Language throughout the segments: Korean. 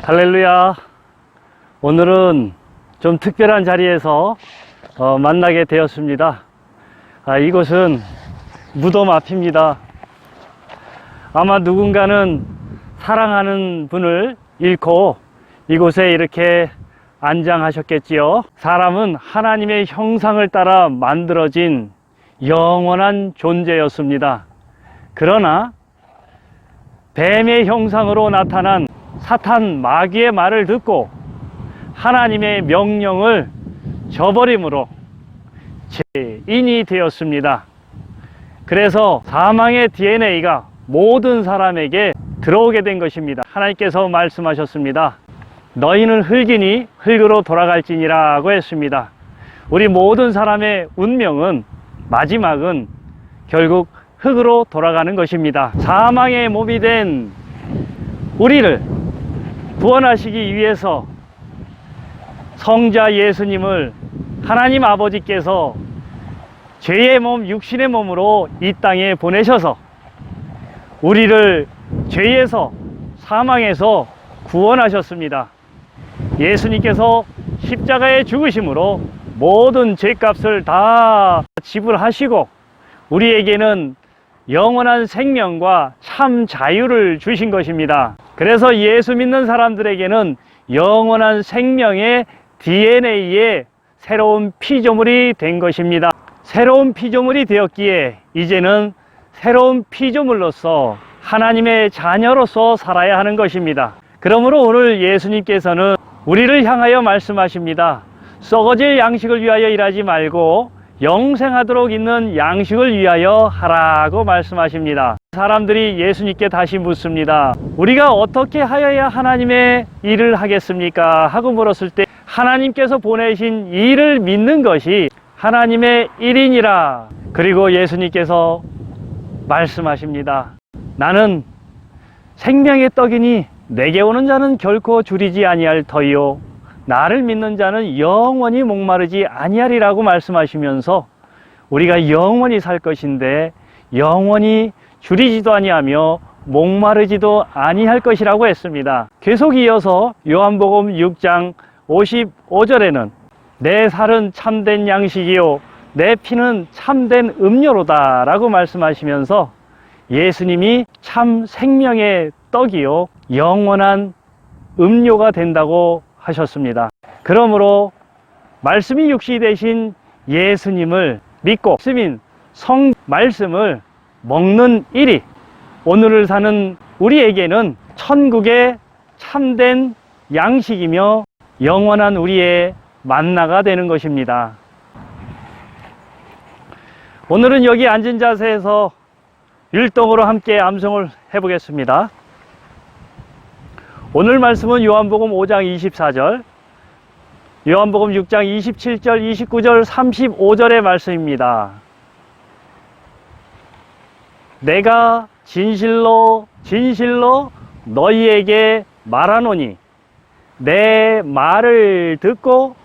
할렐루야. 오늘은 좀 특별한 자리에서 만나게 되었습니다. 이곳은 무덤 앞입니다. 아마 누군가는 사랑하는 분을 잃고 이곳에 이렇게 안장하셨겠지요. 사람은 하나님의 형상을 따라 만들어진 영원한 존재였습니다. 그러나 뱀의 형상으로 나타난 사탄 마귀의 말을 듣고 하나님의 명령을 저버림으로 죄인이 되었습니다. 그래서 사망의 DNA가 모든 사람에게 들어오게 된 것입니다. 하나님께서 말씀하셨습니다. 너희는 흙이니 흙으로 돌아갈지니라고 했습니다. 우리 모든 사람의 운명은 마지막은 결국 흙으로 돌아가는 것입니다. 사망의 몸이 된 우리를 구원하시기 위해서 성자 예수님을 하나님 아버지께서 죄의 몸, 육신의 몸으로 이 땅에 보내셔서 우리를 죄에서, 사망에서 구원하셨습니다. 예수님께서 십자가에 죽으심으로 모든 죄값을 다 지불하시고 우리에게는 영원한 생명과 참 자유를 주신 것입니다. 그래서 예수 믿는 사람들에게는 영원한 생명의 DNA에 새로운 피조물이 된 것입니다. 새로운 피조물이 되었기에 이제는 새로운 피조물로서 하나님의 자녀로서 살아야 하는 것입니다. 그러므로 오늘 예수님께서는 우리를 향하여 말씀하십니다. 썩어질 양식을 위하여 일하지 말고 영생하도록 있는 양식을 위하여 하라고 말씀하십니다. 사람들이 예수님께 다시 묻습니다. 우리가 어떻게 하여야 하나님의 일을 하겠습니까? 하고 물었을 때 하나님께서 보내신 일을 믿는 것이 하나님의 일이니라. 그리고 예수님께서 말씀하십니다. 나는 생명의 떡이니 내게 오는 자는 결코 줄이지 아니할 터이요 나를 믿는 자는 영원히 목마르지 아니하리라고 말씀하시면서 우리가 영원히 살 것인데 영원히 줄이지도 아니하며 목마르지도 아니할 것이라고 했습니다. 계속 이어서 요한복음 6장 55절에는 내 살은 참된 양식이요 내 피는 참된 음료로다 라고 말씀하시면서 예수님이 참 생명의 떡이요 영원한 음료가 된다고 하셨습니다. 그러므로 말씀이 육신이 되신 예수님을 믿고 말씀인 성 말씀을 먹는 일이 오늘을 사는 우리에게는 천국의 참된 양식이며 영원한 우리의 만나가 되는 것입니다. 오늘은 여기 앉은 자세에서 율동으로 함께 암송을 해보겠습니다. 오늘 말씀은 요한복음 5장 24절, 요한복음 6장 27절, 29절, 35절의 말씀입니다. 내가 진실로 진실로 너희에게 말하노니 내 말을 듣고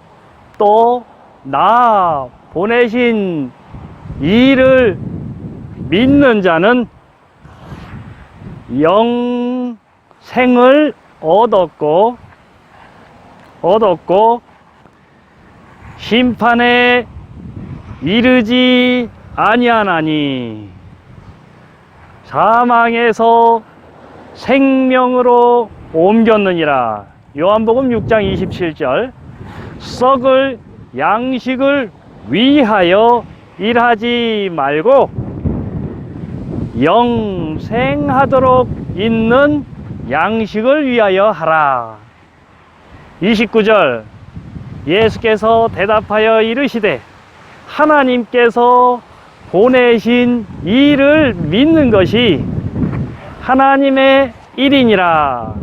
또 나 보내신 이를 믿는 자는 영생을 얻었고 심판에 이르지 아니하나니 사망에서 생명으로 옮겼느니라. 요한복음 6장 27절 썩을 양식을 위하여 일하지 말고 영생하도록 있는 양식을 위하여 하라. 29절 예수께서 대답하여 이르시되 하나님께서 보내신 이를 믿는 것이 하나님의 일이니라.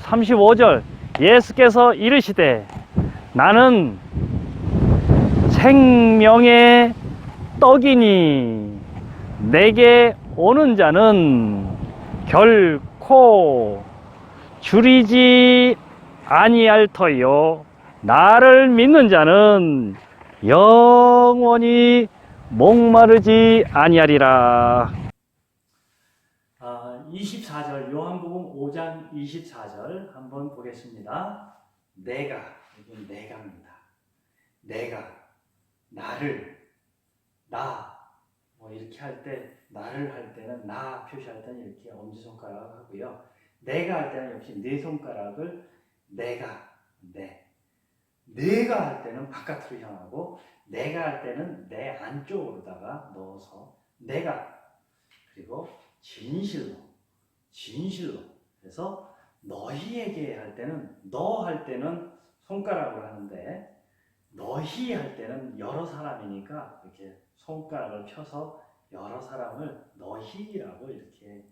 35절 예수께서 이르시되 나는 생명의 떡이니 내게 오는 자는 결코 줄이지 아니할 터요 나를 믿는 자는 영원히 목마르지 아니하리라. 24절, 요한복음 5장 24절 한번 보겠습니다. 내가, 이건 내가입니다. 내가, 나를, 뭐 이렇게 할 때, 나를 할 때는 나 표시할 때는 이렇게 엄지손가락 하고요. 내가 할 때는 역시 네 손가락을 내가 할 때는 바깥으로 향하고, 내가 할 때는 내 안쪽으로다가 넣어서 내가, 그리고 진실로 그래서 너희에게 할 때는, 너 할 때는 손가락으로 하는데 너희 할 때는 여러 사람이니까 이렇게 손가락을 펴서 여러 사람을 너희라고 이렇게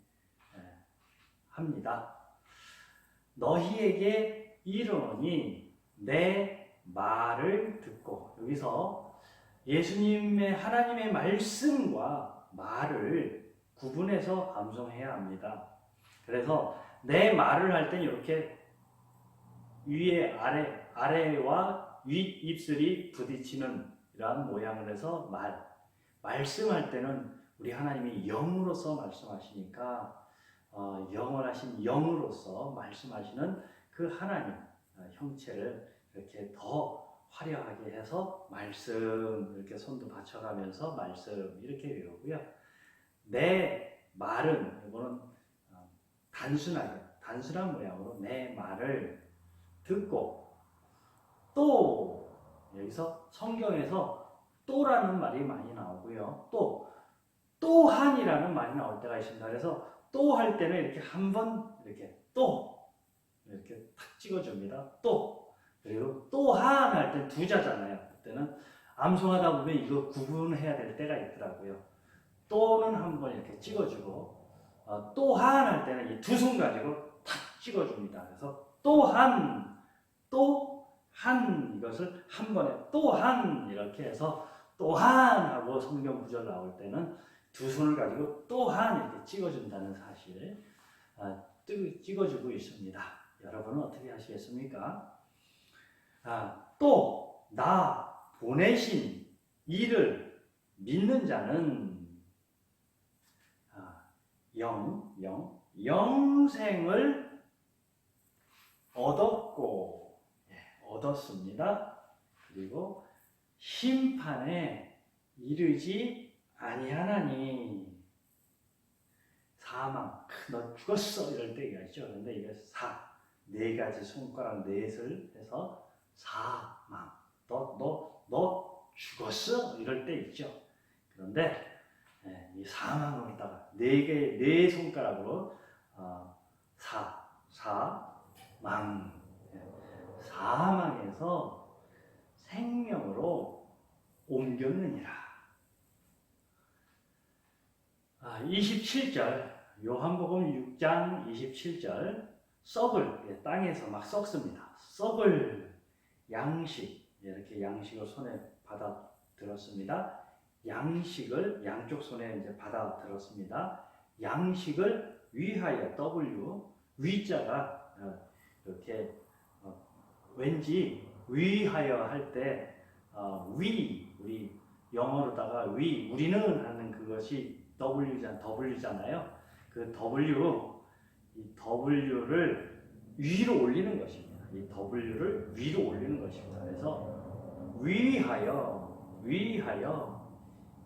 합니다. 너희에게 이르노니 내 말을 듣고, 여기서 예수님의 하나님의 말씀과 말을 구분해서 암송해야 합니다. 그래서 내 말을 할 때는 이렇게 위에 아래와 윗 입술이 부딪히는 이러한 모양을 해서 말씀할 때는 우리 하나님이 영으로서 말씀하시니까 영원하신 영으로서 말씀하시는 그 하나님 형체를 이렇게 더 화려하게 해서 말씀, 이렇게 손도 받쳐가면서 말씀 이렇게 외우고요. 내 말은, 이거는 단순한 모양으로 내 말을 듣고, 또 여기서 성경에서 또라는 말이 많이 나오고요. 또한이라는 말이 나올 때가 있습니다. 그래서 또 할 때는 이렇게 한 번 이렇게 이렇게 탁 찍어줍니다. 그리고 또한 할 때 두 자잖아요. 그때는 암송하다 보면 이거 구분해야 될 때가 있더라고요. 또는 한 번 이렇게 찍어주고, 또한 할 때는 이 두 손 가지고 탁 찍어줍니다. 그래서 또한 이것을 한 번에 또한 이렇게 해서 또한 하고 성경 구절 나올 때는 두 손을 가지고 또한 이렇게 찍어준다는 사실 찍어주고 있습니다. 여러분은 어떻게 하시겠습니까? 또 나 보내신 이를 믿는 자는 영생을 얻었습니다. 그리고 심판에 이르지 아니하나니. 사망, 너 죽었어 이럴 때가 있죠. 그런데 이게 네 가지 손가락 넷을 해서 사망, 너 죽었어 이럴 때 있죠. 그런데 이 사망을 갖다가 네 손가락으로 사망, 사망에서 생명으로 옮겼느니라. 27절, 요한복음 6장 27절, 썩을, 땅에서 막 썩습니다. 썩을 양식, 이렇게 양식을 손에 받아 들었습니다. 양식을 양쪽 손에 이제 받아 들었습니다. 양식을 위하여, 위자가 이렇게 왠지 위하여 할 때 우리 영어로다가 우리는 하는 그것이 W잖아요. 그 이 W를 위로 올리는 것입니다. 이 W를 위로 올리는 것입니다. 그래서 위하여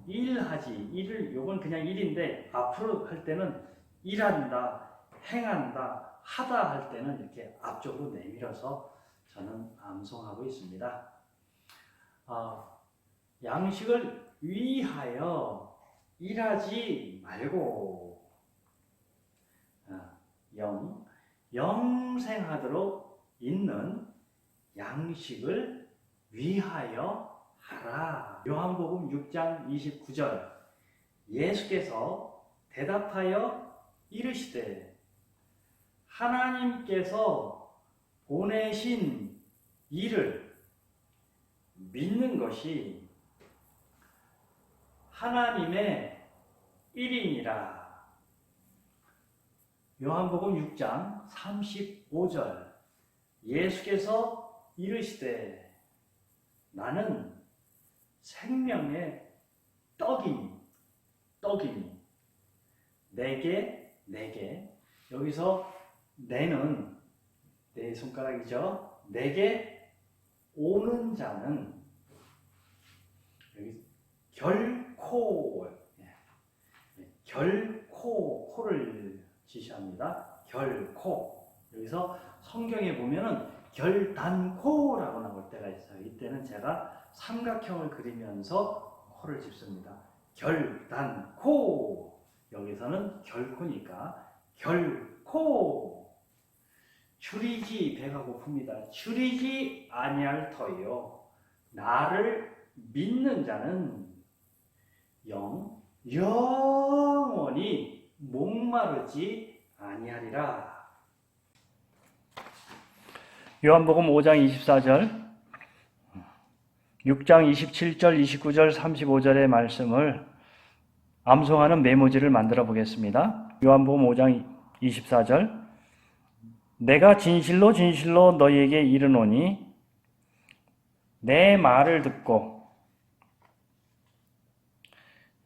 일하지, 요건 그냥 일인데 앞으로 할 때는 일한다, 행한다, 하다 할 때는 이렇게 앞쪽으로 내밀어서 저는 암송하고 있습니다. 양식을 위하여 일하지 말고 영생하도록 있는 양식을 위하여 하라. 요한복음 6장 29절, 예수께서 대답하여 이르시되 하나님께서 보내신 이를 믿는 것이 하나님의 일이니라. 요한복음 6장 35절, 예수께서 이르시되 나는 생명의 떡이니 내게 내게. 여기서 내는 네 손가락이죠. 내게 오는 자는 여기 결코, 결코, 코를 지시합니다. 결코. 여기서 성경에 보면은 결단코라고 나올 때가 있어요. 이때는 제가 삼각형을 그리면서 코를 짚습니다. 결단코. 여기서는 결코니까 결코. 줄이지, 배가 고픕니다. 줄이지 아니할 터이요. 나를 믿는 자는 영원히 목마르지 아니하리라. 요한복음 5장 24절, 6장 27절, 29절, 35절의 말씀을 암송하는 메모지를 만들어 보겠습니다. 요한복음 5장 24절, 내가 진실로 진실로 너희에게 이르노니 내 말을 듣고,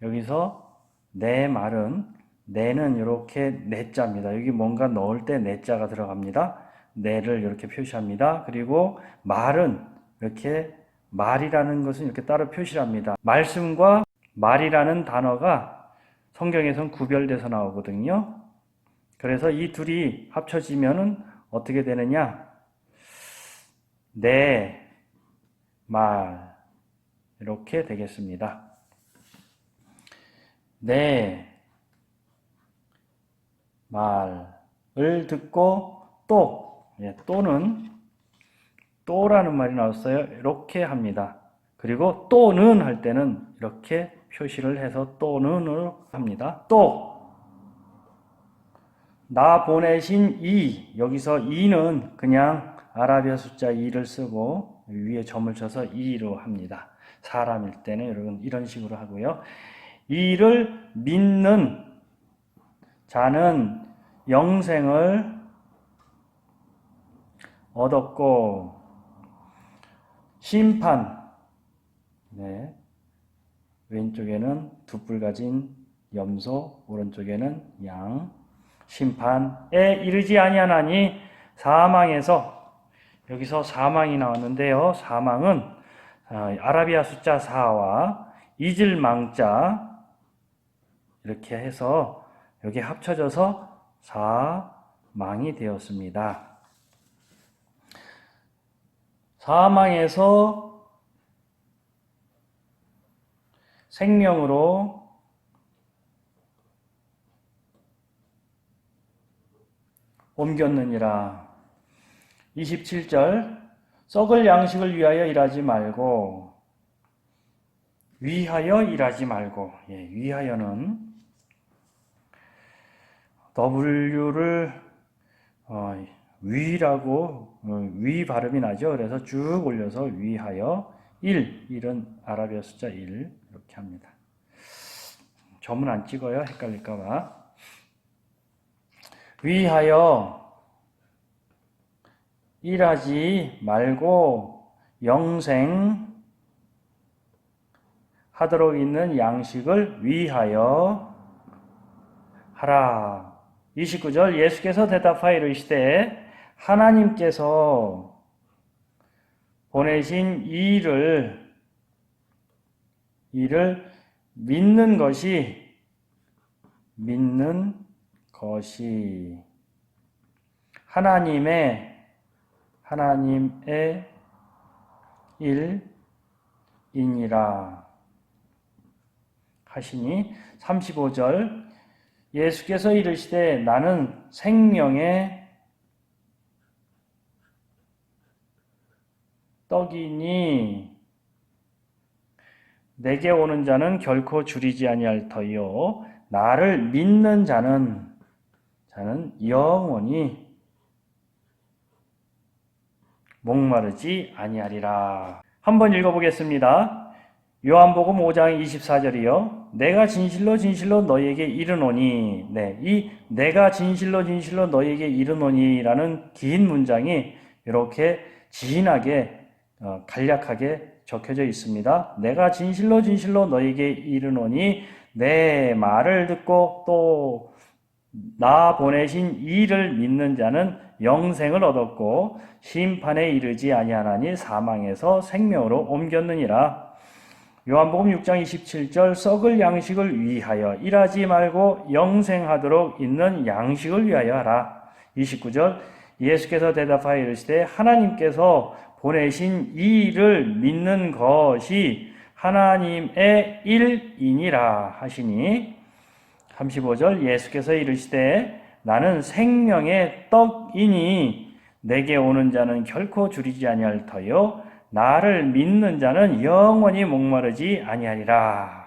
여기서 내 말은, 내는 이렇게 내자입니다. 여기 뭔가 넣을 때 내자가 들어갑니다. 내를 이렇게 표시합니다. 그리고 말은 이렇게, 말이라는 것은 이렇게 따로 표시를 합니다. 말씀과 말이라는 단어가 성경에선 구별돼서 나오거든요. 그래서 이 둘이 합쳐지면은 어떻게 되느냐? 내 말, 이렇게 되겠습니다. 내 말을 듣고 또는 또라는 말이 나왔어요. 이렇게 합니다. 그리고 또는 할 때는 이렇게 표시를 해서 또는으로 합니다. 또 나 보내신 이, 여기서 이는 그냥 아라비아 숫자 2를 쓰고 위에 점을 쳐서 이로 합니다. 사람일 때는 이런 식으로 하고요. 이를 믿는 자는 영생을 얻었고, 심판, 왼쪽에는 두 뿔 가진 염소, 오른쪽에는 양, 심판에 이르지 아니하나니 사망에서, 여기서 사망이 나왔는데요. 사망은 아라비아 숫자 4와 잊을 망자 이렇게 해서 여기 합쳐져서 사망이 되었습니다. 사망에서 생명으로 옮겼느니라. 27절, 썩을 양식을 위하여 일하지 말고, 위하여 일하지 말고, 위하여는 W를 위라고, 위 발음이 나죠. 그래서 쭉 올려서 위하여, 일은 아라비아 숫자 1 이렇게 합니다. 점은 안 찍어요. 헷갈릴까봐. 위하여 일하지 말고 영생 하도록 있는 양식을 위하여 하라. 29절, 예수께서 대답하여 이르시되 하나님께서 보내신 이를 믿는 것이 하나님의 일이니라 하시니, 35절, 예수께서 이르시되 나는 생명의 떡이니 내게 오는 자는 결코 줄이지 아니할 터이요 나를 믿는 자는 영원히 목마르지 아니하리라. 한번 읽어보겠습니다. 요한복음 5장 24절이요. 내가 진실로 진실로 너희에게 이르노니, 이 내가 진실로 진실로 너희에게 이르노니라는 긴 문장이 이렇게 진하게 간략하게 적혀져 있습니다. 내가 진실로 진실로 너희에게 이르노니 내 말을 듣고 또 나 보내신 이를 믿는 자는 영생을 얻었고 심판에 이르지 아니하나니 사망에서 생명으로 옮겼느니라. 요한복음 6장 27절 썩을 양식을 위하여 일하지 말고 영생하도록 있는 양식을 위하여 하라. 29절 예수께서 대답하여 이르시되 하나님께서 보내신 이를 믿는 것이 하나님의 일이니라 하시니 35절 예수께서 이르시되 나는 생명의 떡이니 내게 오는 자는 결코 줄이지 아니할 터요 나를 믿는 자는 영원히 목마르지 아니하리라.